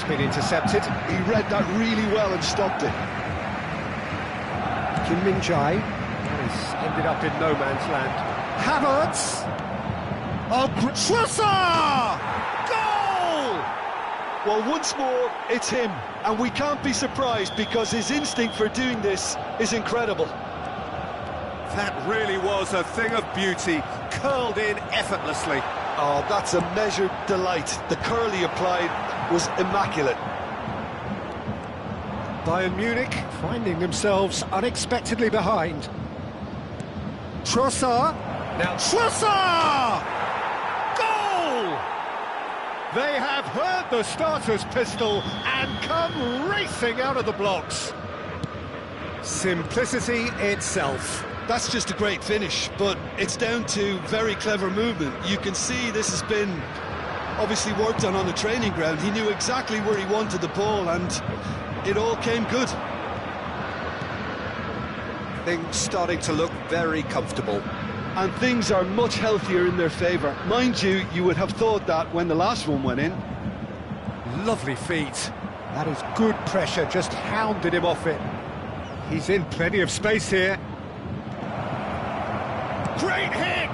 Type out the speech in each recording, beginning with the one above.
That's been intercepted. He read that really well and stopped it. Kim Min-jae. That has ended up in no man's land. Havertz! Oh, Trossard! Goal! Well, once more, it's him. And we can't be surprised because his instinct for doing this is incredible. That really was a thing of beauty, curled in effortlessly. Oh, that's a measured delight. The curl he applied was immaculate. Bayern Munich finding themselves unexpectedly behind. Trossard. Now Trossard! Goal! They have heard the starter's pistol and come racing out of the blocks. Simplicity itself. That's just a great finish, but it's down to very clever movement. You can see this has been obviously worked on the training ground. He knew exactly where he wanted the ball and it all came good. Things starting to look very comfortable. And things are much healthier in their favour. Mind you, you would have thought that when the last one went in. Lovely feet. That is good pressure, just hounded him off it. He's in plenty of space here. Great hit!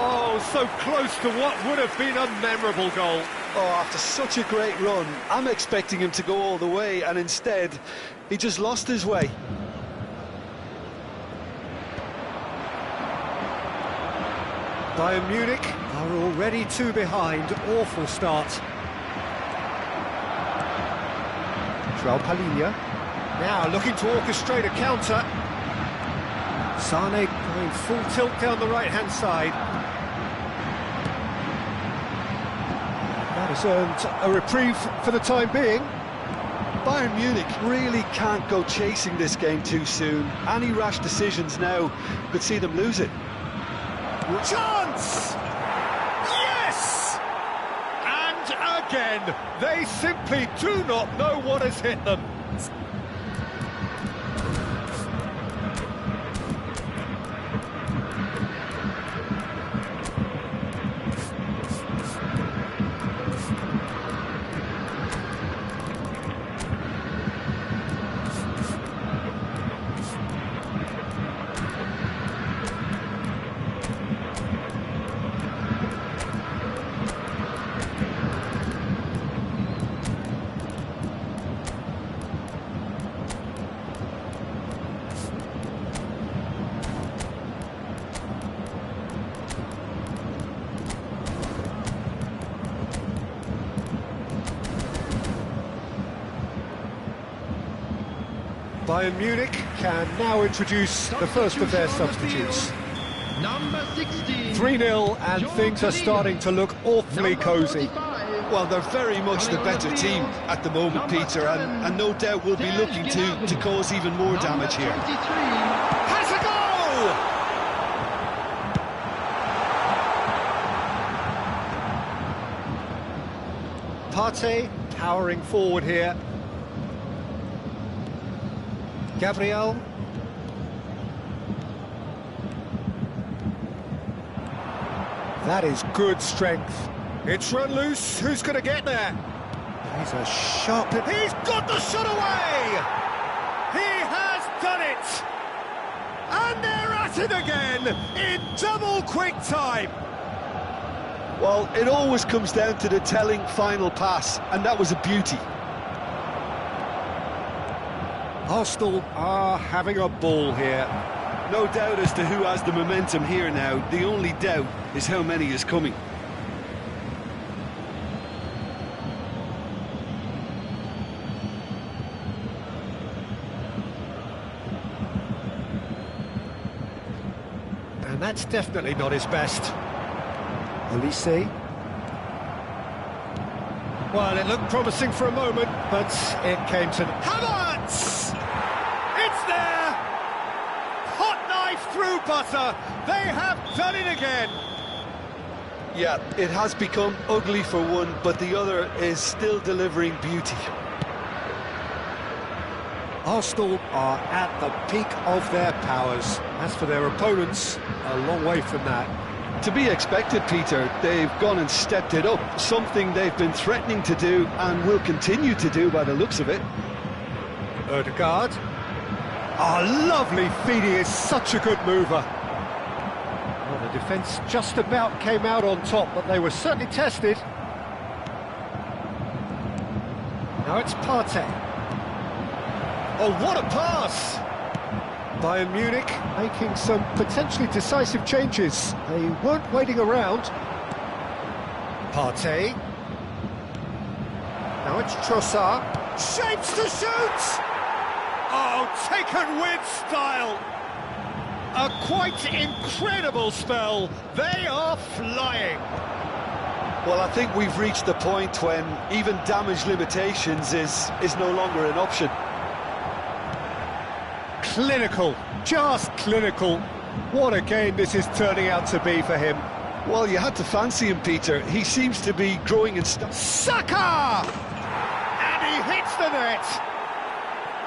Oh, so close to what would have been a memorable goal. Oh, after such a great run, I'm expecting him to go all the way, and instead, he just lost his way. Bayern Munich are already two behind. Awful start. João Palhinha. Now looking to orchestrate a counter. Sane going full tilt down the right-hand side. That has earned a reprieve for the time being. Bayern Munich really can't go chasing this game too soon. Any rash decisions now could see them lose it. Chance! Yes! And again, they simply do not know what has hit them. Bayern Munich can now introduce the first of their substitutes. Number 16. 3-0 and things are starting to look awfully cosy. Well, they're very much the better team at the moment, Peter, and no doubt will be looking to cause even more damage here. Has a goal! Partey powering forward here. Gabriel. That is good strength. It's run loose. Who's going to get there? He's a sharp... He's got the shot away! He has done it! And they're at it again in double quick time. Well, it always comes down to the telling final pass, and that was a beauty. Arsenal are having a ball here. No doubt as to who has the momentum here now. The only doubt is how many is coming. And that's definitely not his best. Olise. Well, it looked promising for a moment, but it came to... Havertz! It's there! Hot knife through butter! They have done it again! Yeah, it has become ugly for one, but the other is still delivering beauty. Arsenal are at the peak of their powers. As for their opponents, a long way from that. To be expected, Peter. They've gone and stepped it up, something they've been threatening to do and will continue to do by the looks of it. Odegaard. Oh, lovely feed, he is such a good mover. Well, the defence just about came out on top, but they were certainly tested. Now it's Partey. Oh, what a pass! Bayern Munich making some potentially decisive changes. They weren't waiting around. Partey. Now it's Trossard. Shapes to shoot! Oh, taken with style! A quite incredible spell. They are flying. Well, I think we've reached the point when even damage limitations is no longer an option. Clinical, just clinical. What a game this is turning out to be for him. Well, you had to fancy him, Peter. He seems to be growing in Saka! And he hits the net.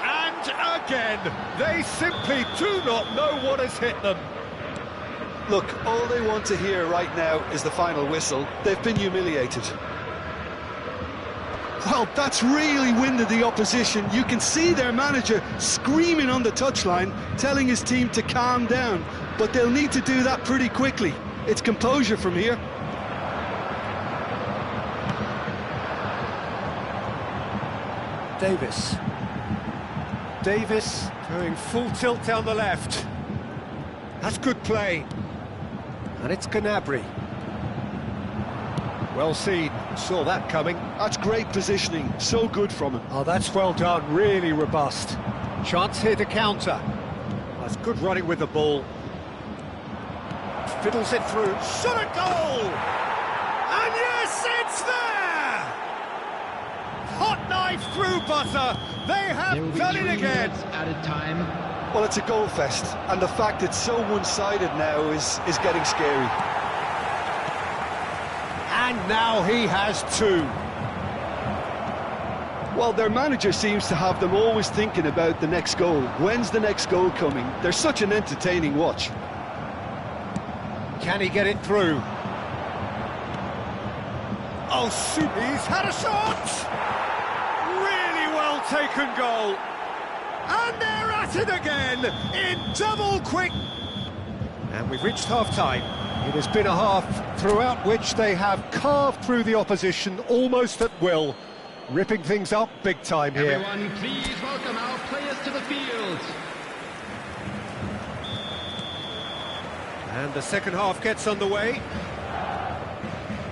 And again, they simply do not know what has hit them. Look, all they want to hear right now is the final whistle. They've been humiliated. Well, that's really winded the opposition. You can see their manager screaming on the touchline, telling his team to calm down. But they'll need to do that pretty quickly. It's composure from here. Davis going full tilt down the left. That's good play. And it's Gnabry. Well seen, saw that coming. That's great positioning, so good from him. Oh, that's well done, really robust. Chance here to counter. That's good running with the ball. Fiddles it through, shot a goal! And yes, it's there! Hot knife through butter, they have done it again! At a time. Well, it's a goal fest, and the fact it's so one-sided now is getting scary. And now he has two. Well, their manager seems to have them always thinking about the next goal. When's the next goal coming? They're such an entertaining watch. Can he get it through? Oh, super, he's had a shot! Really well taken goal. And they're at it again, in double quick. And we've reached half-time. It has been a half throughout which they have carved through the opposition almost at will, ripping things up big time here. Everyone, please welcome our players to the field. And the second half gets underway.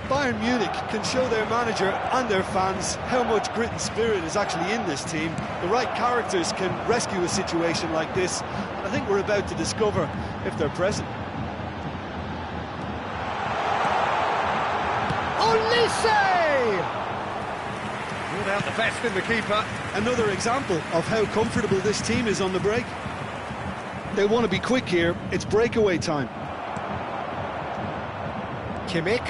Bayern Munich can show their manager and their fans how much grit and spirit is actually in this team. The right characters can rescue a situation like this, and I think we're about to discover if they're present. Olise! Ruled out the best in the keeper. Another example of how comfortable this team is on the break. They want to be quick here. It's breakaway time. Kimmich.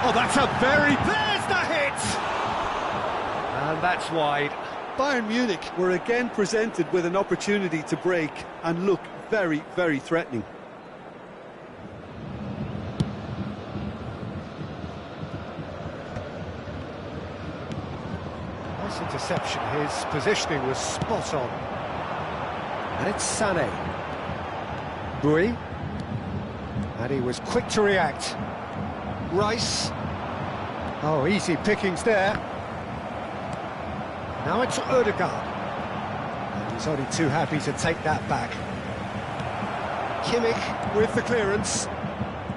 Oh, that's a very... There's the hit! And that's wide. Bayern Munich were again presented with an opportunity to break and look very, very threatening. Nice interception. His positioning was spot on. And it's Sané. Bui. And he was quick to react. Rice. Oh, easy pickings there. Now it's Odegaard. And he's only too happy to take that back. Kimmich with the clearance.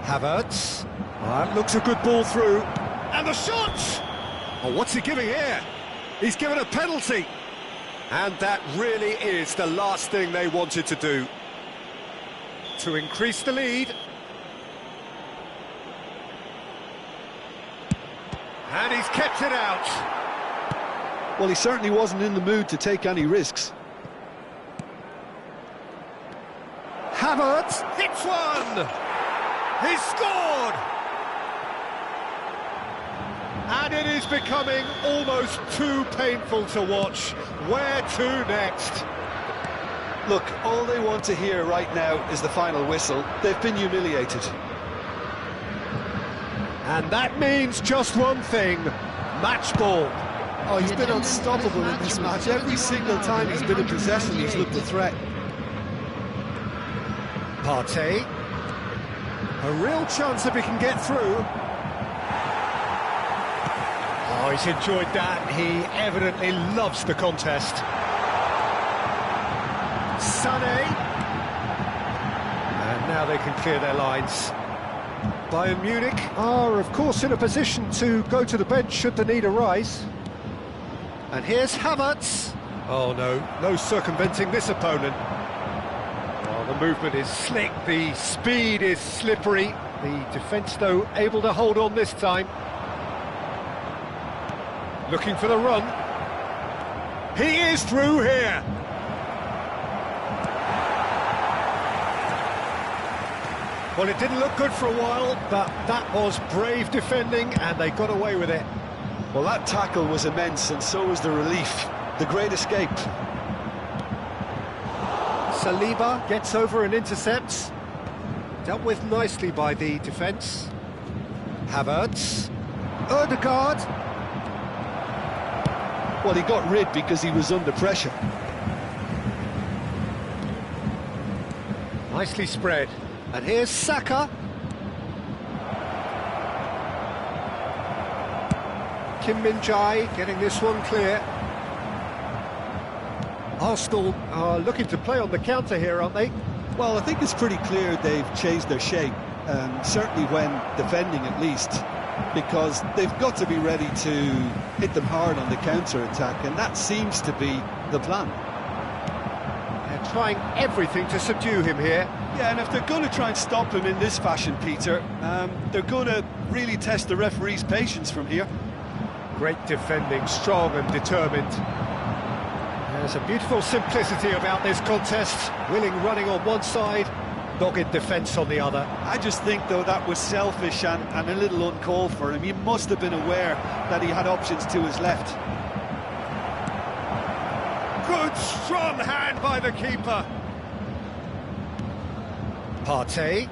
Havertz. That looks a good ball through. And the shot! Oh, what's he giving here? He's given a penalty. And that really is the last thing they wanted to do. To increase the lead. And he's kept it out. Well, he certainly wasn't in the mood to take any risks. Havertz hits one! He's scored! And it is becoming almost too painful to watch. Where to next? Look, all they want to hear right now is the final whistle. They've been humiliated. And that means just one thing, match ball. Oh, he's been unstoppable in this match. Every single time he's been in possession, he's looked a threat. Partey. A real chance if he can get through. Oh, he's enjoyed that. He evidently loves the contest. Sané. And now they can clear their lines. Bayern Munich are, of course, in a position to go to the bench should the need arise. And here's Havertz. Oh, no circumventing this opponent. Oh, the movement is slick, the speed is slippery. The defence, though, able to hold on this time. Looking for the run. He is through here. Well, it didn't look good for a while, but that was brave defending, and they got away with it. Well, that tackle was immense, and so was the relief. The great escape. Saliba gets over and intercepts. Dealt with nicely by the defence. Havertz. Odegaard. Well, he got rid because he was under pressure. Nicely spread. And here's Saka. Kim Min-jae getting this one clear. Arsenal are looking to play on the counter here, aren't they? Well, I think it's pretty clear they've changed their shape, certainly when defending at least, because they've got to be ready to hit them hard on the counter-attack, and that seems to be the plan. They're trying everything to subdue him here. Yeah, and if they're going to try and stop him in this fashion, Peter, they're going to really test the referee's patience from here. Great defending, strong and determined. There's a beautiful simplicity about this contest. Willing running on one side, dogged defence on the other. I just think, though, that was selfish and a little uncalled for him. He must have been aware that he had options to his left. Good, strong hand by the keeper. Partey.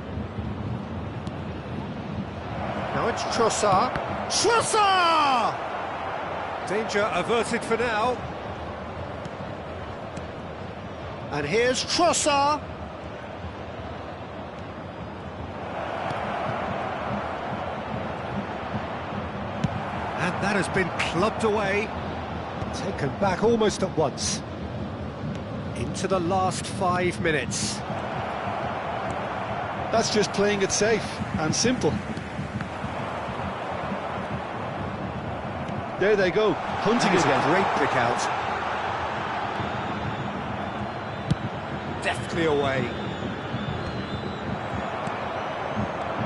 Now it's Trossard. Trossard! Danger averted for now. And here's Trossard. And that has been clubbed away. Taken back almost at once. Into the last 5 minutes. That's just playing it safe and simple. There they go, hunting again. Great pick out. Deftly away.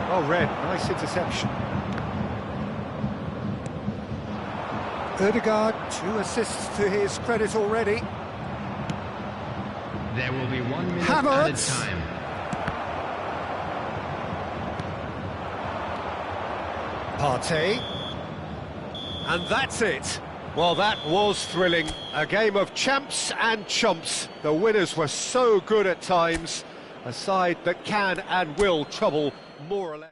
Well read, nice interception. Odegaard, 2 assists to his credit already. There will be 1 minute Havertz. added time. Partey. And that's it. Well, that was thrilling. A game of champs and chumps. The winners were so good at times. A side that can and will trouble more or less.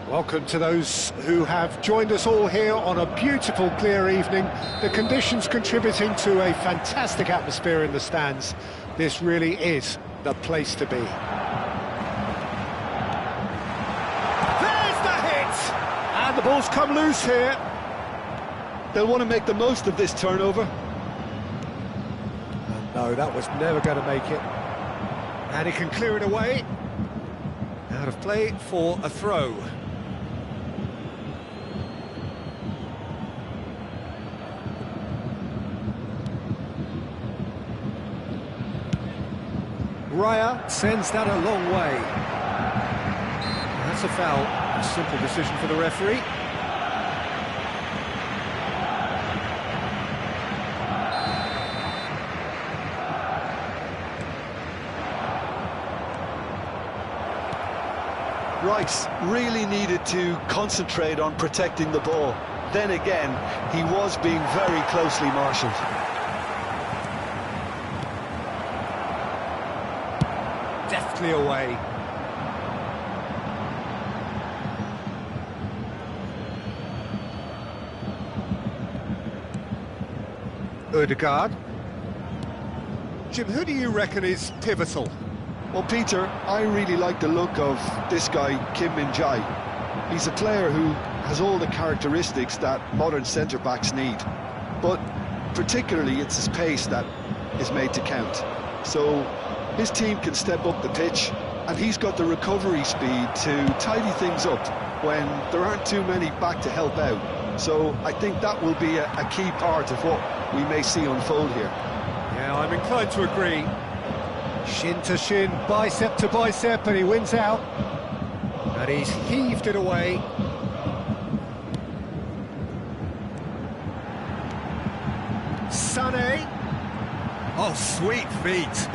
Welcome to those who have joined us all here on a beautiful, clear evening. The conditions contributing to a fantastic atmosphere in the stands. This really is the place to be. There's the hit! And the ball's come loose here. They'll want to make the most of this turnover. And no, that was never going to make it. And he can clear it away. Out of play for a throw. Raya sends that a long way. That's a foul. A simple decision for the referee. Rice really needed to concentrate on protecting the ball. Then again, he was being very closely marshalled. Deftly away. Ødegaard. Jim, who do you reckon is pivotal? Well, Peter, I really like the look of this guy, Kim Min-jae. He's a player who has all the characteristics that modern centre-backs need. But particularly, it's his pace that is made to count. So his team can step up the pitch, and he's got the recovery speed to tidy things up when there aren't too many back to help out. So I think that will be a key part of what we may see unfold here. Yeah, I'm inclined to agree. Shin to shin, bicep to bicep, and he wins out. And he's heaved it away. Sané. Oh, sweet feet.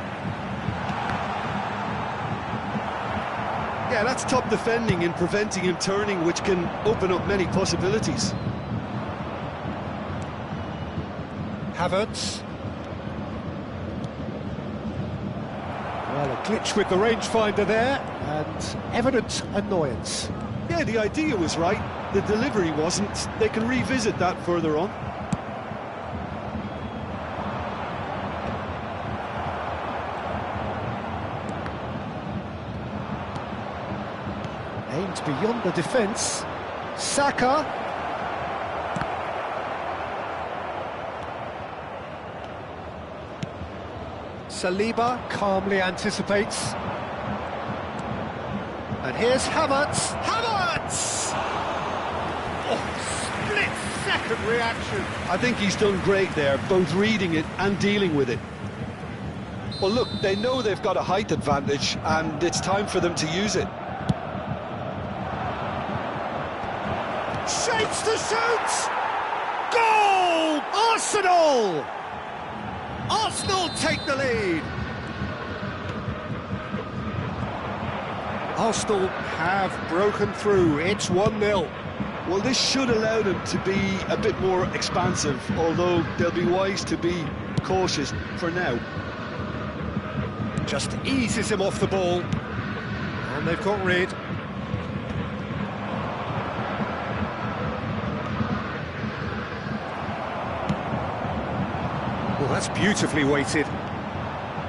Yeah, that's top defending in preventing him turning, which can open up many possibilities. Havertz. Well, a glitch with the rangefinder there, and evident annoyance. Yeah, the idea was right, the delivery wasn't. They can revisit that further on. Aimed beyond the defence. Saka. Saliba calmly anticipates. And here's Havertz. Havertz! Oh, split-second reaction. I think he's done great there, both reading it and dealing with it. Well, look, they know they've got a height advantage, and it's time for them to use it. Shapes to shoot! Goal! Arsenal! Arsenal take the lead. Arsenal have broken through. It's 1-0. Well, this should allow them to be a bit more expansive, although they'll be wise to be cautious for now. Just eases him off the ball. And they've got rid. Well, that's beautifully weighted.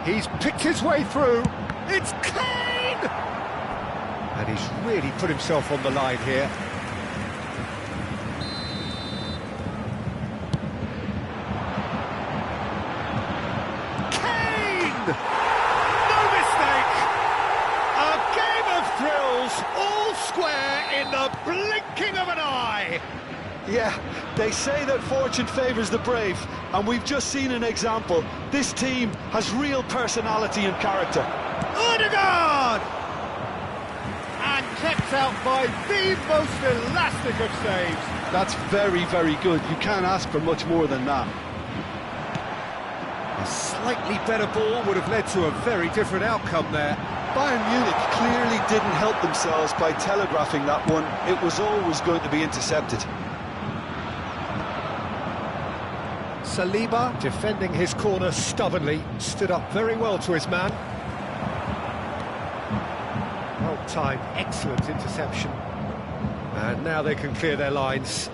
He's picked his way through. It's Kane! And he's really put himself on the line here. Kane! No mistake! A game of thrills, all square in the blinking of an eye. Yeah, they say that fortune favours the brave, and we've just seen an example. This team has real personality and character. Ødegaard! And kept out by the most elastic of saves. That's very, very good. You can't ask for much more than that. A slightly better ball would have led to a very different outcome there. Bayern Munich clearly didn't help themselves by telegraphing that one. It was always going to be intercepted. Saliba, defending his corner stubbornly, stood up very well to his man. Well timed, excellent interception. And now they can clear their lines.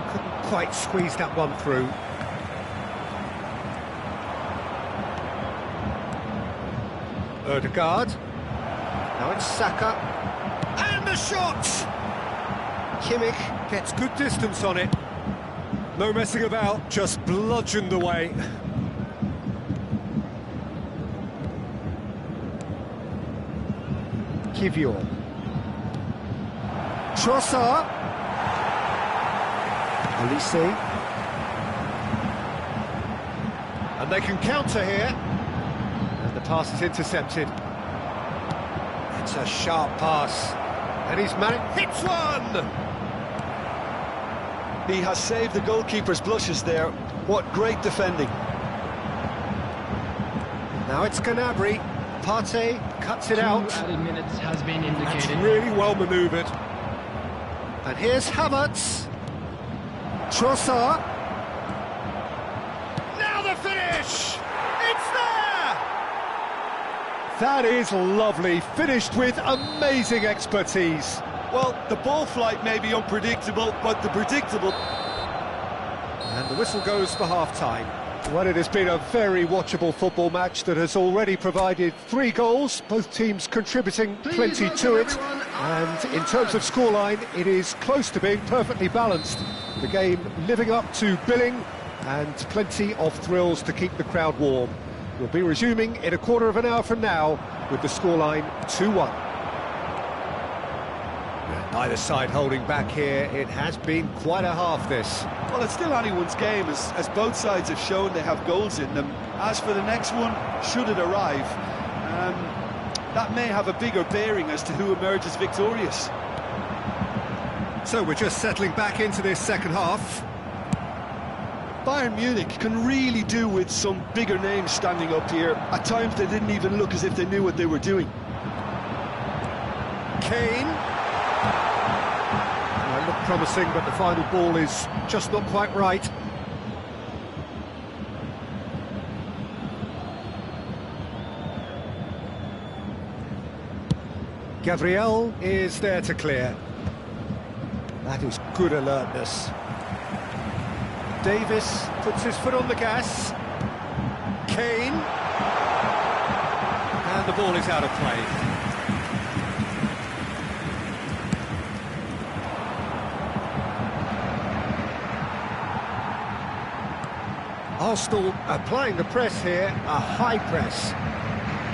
Couldn't quite squeeze that one through. Odegaard. Now it's Saka. And the shot! Kimmich gets good distance on it. No messing about, just bludgeoned away. Kivior. Trossard. Olise. And they can counter here. And the pass is intercepted. It's a sharp pass. And he's managed... Hits one! He has saved the goalkeeper's blushes there. What great defending. Now it's Gnabry. Partey cuts it out. 2 added minutes has been indicated. That's really well manoeuvred. And here's Havertz. Trossard. Now the finish! It's there! That is lovely. Finished with amazing expertise. Well, the ball flight may be unpredictable, but the predictable... And the whistle goes for half-time. Well, it has been a very watchable football match that has already provided 3 goals, both teams contributing plenty to it. And in terms of scoreline, it is close to being perfectly balanced. The game living up to billing and plenty of thrills to keep the crowd warm. We'll be resuming in a quarter of an hour from now with the scoreline 2-1. Neither side holding back here. It has been quite a half, this. Well, it's still anyone's game, as both sides have shown they have goals in them. As for the next one, should it arrive, that may have a bigger bearing as to who emerges victorious. So we're just settling back into this second half. Bayern Munich can really do with some bigger names standing up here. At times they didn't even look as if they knew what they were doing. Kane. Well, looked promising, but the final ball is just not quite right. Gabriel is there to clear. That is good alertness. Davis puts his foot on the gas. Kane. And the ball is out of play. Arsenal applying the press here, a high press.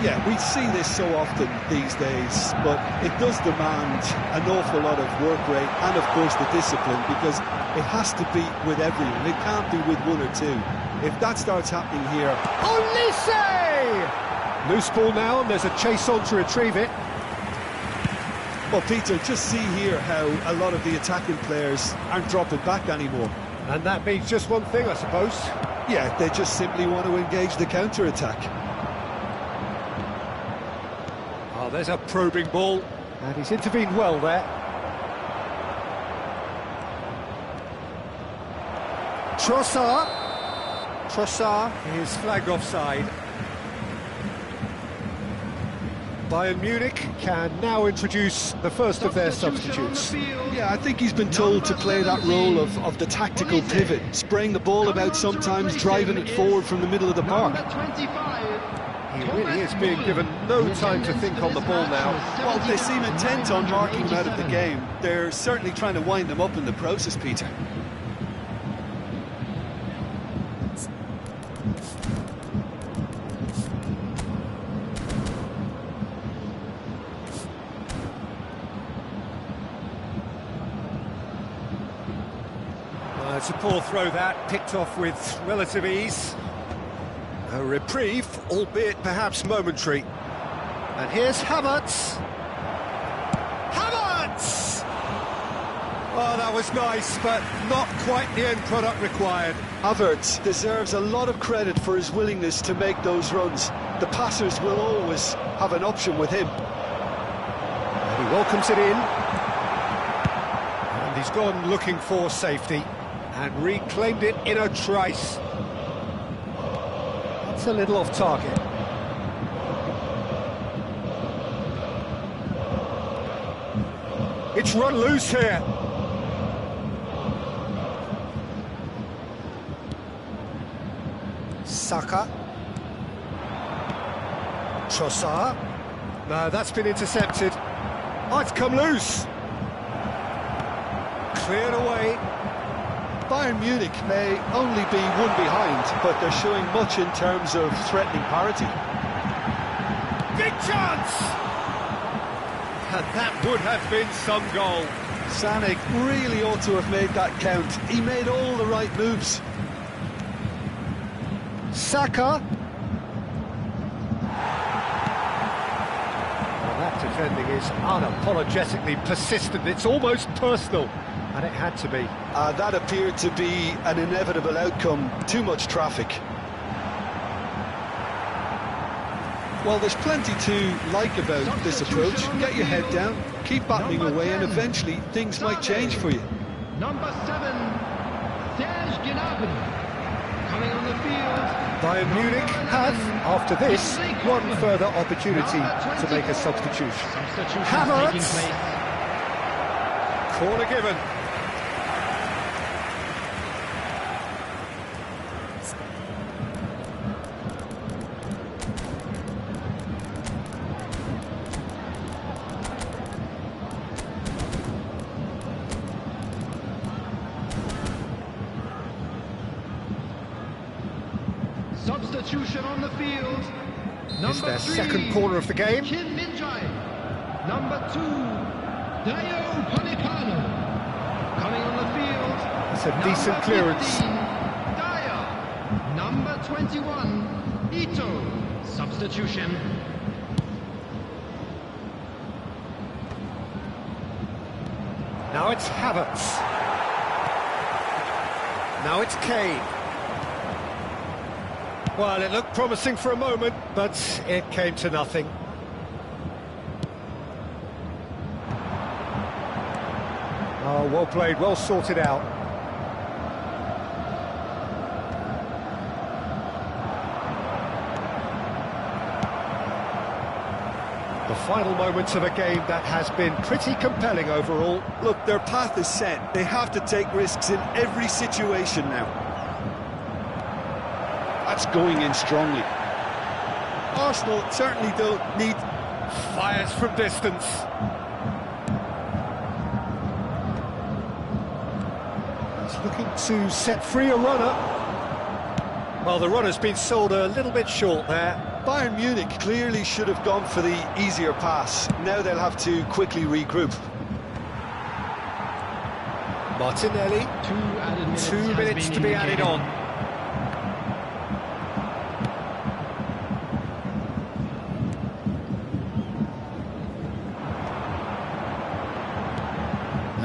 Yeah, we see this so often these days, but it does demand an awful lot of work rate and, of course, the discipline, because it has to be with everyone. It can't be with one or two. If that starts happening here... Olise! Loose ball now, and there's a chase on to retrieve it. Well, Peter, just see here how a lot of the attacking players aren't dropping back anymore. And that means just one thing, I suppose. Yeah, they just simply want to engage the counter-attack. Oh, there's a probing ball, and he's intervened well there. Trossard is flagged offside. Bayern Munich can now introduce the first of their substitutes. Yeah, I think he's been told to play that role of the tactical pivot, spraying the ball about sometimes, driving it forward from the middle of the park. He really is being given no time to think on the ball now. Well, they seem intent on marking him out of the game. They're certainly trying to wind them up in the process, Peter. It's a poor throw that, picked off with relative ease. A reprieve, albeit perhaps momentary. And here's Havertz. Havertz! Oh, that was nice, but not quite the end product required. Havertz deserves a lot of credit for his willingness to make those runs. The passers will always have an option with him. And he welcomes it in. And he's gone looking for safety and reclaimed it in a trice. It's a little off target. It's run loose here. Saka. Trossard. No, that's been intercepted. Oh, it's come loose. Cleared away. Bayern Munich may only be one behind, but they're showing much in terms of threatening parity. Big chance! And that would have been some goal. Sané really ought to have made that count. He made all the right moves. Saka. Well, that defending is unapologetically persistent. It's almost personal. And it had to be. That appeared to be an inevitable outcome. Too much traffic. Well, there's plenty to like about this approach. Get your head down, keep battling away, and eventually things might change for you. Number 7, Serge Gnabry, coming on the field. Bayern Munich have, after this, one further opportunity to make a substitution. Havertz. Corner given. Substitution on the field. It's their second corner of the game. Kim Min-jae. Number 2, Dayo Upamecano. Coming on the field. It's a decent clearance. Dyer. Number 21, Ito. Substitution. Now it's Havertz. Now it's Kane. Well, it looked promising for a moment, but it came to nothing. Oh, well played, well sorted out. The final moments of a game that has been pretty compelling overall. Look, their path is set. They have to take risks in every situation now. That's going in strongly. Arsenal certainly don't need... Fires from distance. He's looking to set free a runner. Well, the runner's been sold a little bit short there. Bayern Munich clearly should have gone for the easier pass. Now they'll have to quickly regroup. Martinelli. 2 minutes to be added on.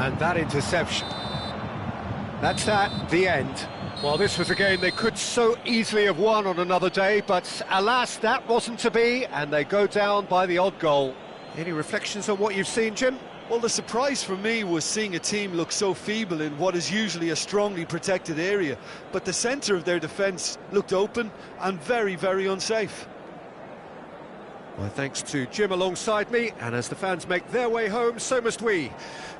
And that interception. That's the end. Well, this was a game they could so easily have won on another day, but alas, that wasn't to be, and they go down by the odd goal. Any reflections on what you've seen, Jim? Well, the surprise for me was seeing a team look so feeble in what is usually a strongly protected area, but the centre of their defence looked open and very, very unsafe. Well, thanks to Jim alongside me, and as the fans make their way home, so must we.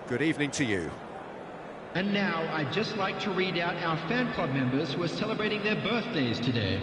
Good evening to you. And now I'd just like to read out our fan club members who are celebrating their birthdays today.